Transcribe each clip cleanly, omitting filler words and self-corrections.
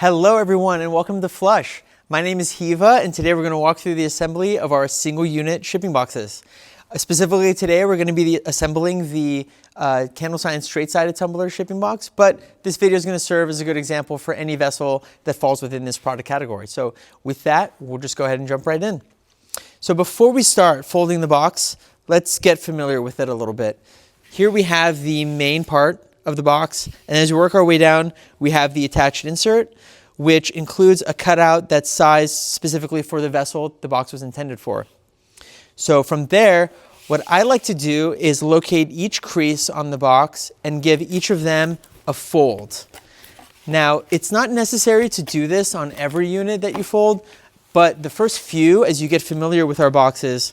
Hello everyone and welcome to Flush. My name is Heeva and today we're going to walk through the assembly of our single unit shipping boxes. Specifically today we're going to be assembling the Candle Sign straight-sided tumbler shipping box, but this video is going to serve as a good example for any vessel that falls within this product category. So with that, we'll just go ahead and jump right in. So before we start folding the box, let's get familiar with it a little bit. Here we have the main part of the box, and as we work our way down, we have the attached insert, which includes a cutout that's sized specifically for the vessel the box was intended for. So from there, what I like to do is locate each crease on the box and give each of them a fold. Now, it's not necessary to do this on every unit that you fold, but the first few, as you get familiar with our boxes,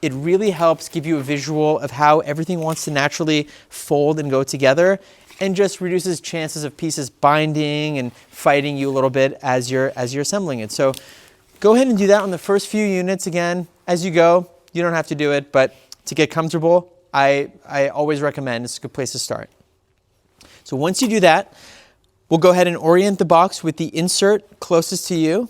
it really helps give you a visual of how everything wants to naturally fold and go together, and just reduces chances of pieces binding and fighting you a little bit as you're assembling it. So go ahead and do that on the first few units. Again, as you go, you don't have to do it, but to get comfortable, I always recommend it's a good place to start. So once you do that, we'll go ahead and orient the box with the insert closest to you,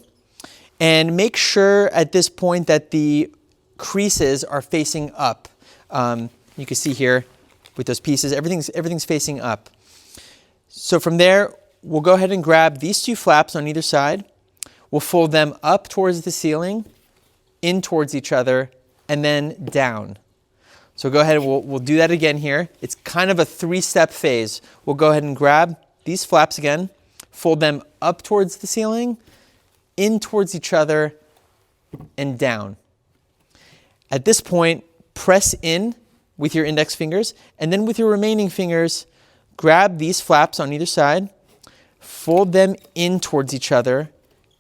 and make sure at this point that the creases are facing up. You can see here with those pieces, everything's facing up. So from there, we'll go ahead and grab these two flaps on either side. We'll fold them up towards the ceiling, in towards each other, and then down. So go ahead and we'll do that again here. It's kind of a three-step phase. We'll go ahead and grab these flaps again, fold them up towards the ceiling, in towards each other, and down. At this point, press in with your index fingers, and then with your remaining fingers, grab these flaps on either side, fold them in towards each other,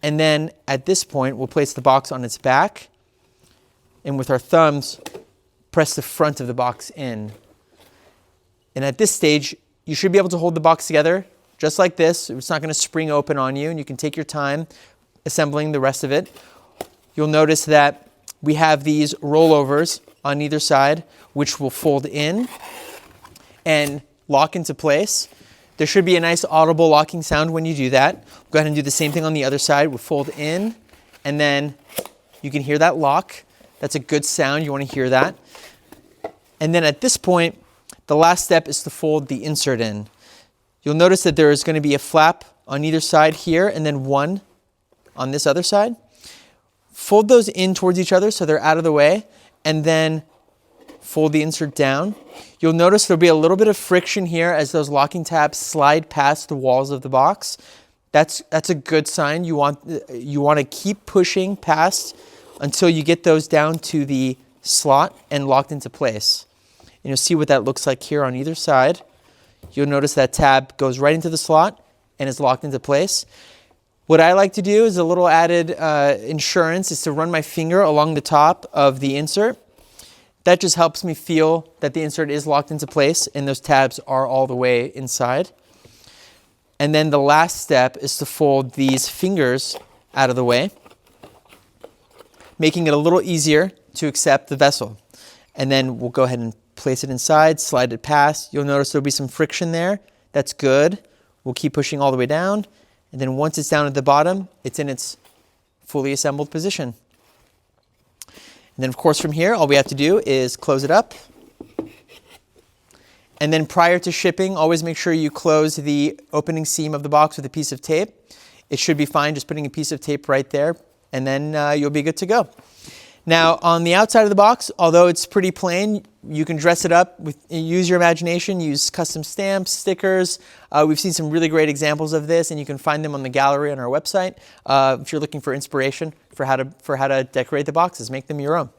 and then at this point, we'll place the box on its back, and with our thumbs, press the front of the box in. And at this stage, you should be able to hold the box together just like this. It's not going to spring open on you, and you can take your time assembling the rest of it. You'll notice that we have these rollovers on either side, which will fold in and lock into place. There should be a nice audible locking sound when you do that. Go ahead and do the same thing on the other side. We'll fold in, and then you can hear that lock. That's a good sound. You want to hear that. And then at this point, the last step is to fold the insert in. You'll notice that there is going to be a flap on either side here, and then one on this other side. Fold those in towards each other so they're out of the way, and then fold the insert down. You'll notice there'll be a little bit of friction here as those locking tabs slide past the walls of the box. That's a good sign. You want to keep pushing past until you get those down to the slot and locked into place. And you'll see what that looks like here on either side. You'll notice that tab goes right into the slot and is locked into place. What I like to do is a little added insurance is to run my finger along the top of the insert. That just helps me feel that the insert is locked into place and those tabs are all the way inside. And then the last step is to fold these fingers out of the way, making it a little easier to accept the vessel. And then we'll go ahead and place it inside, slide it past. You'll notice there'll be some friction there. That's good. We'll keep pushing all the way down. And then once it's down at the bottom, it's in its fully assembled position. And then of course from here, all we have to do is close it up. And then prior to shipping, always make sure you close the opening seam of the box with a piece of tape. It should be fine just putting a piece of tape right there, and then you'll be good to go. Now on the outside of the box, although it's pretty plain, you can dress it up, use your imagination, use custom stamps, stickers. We've seen some really great examples of this, and you can find them on the gallery on our website if you're looking for inspiration for how to decorate the boxes, make them your own.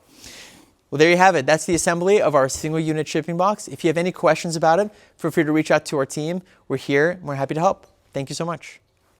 Well, there you have it. That's the assembly of our single unit shipping box. If you have any questions about it, feel free to reach out to our team. We're here and we're happy to help. Thank you so much.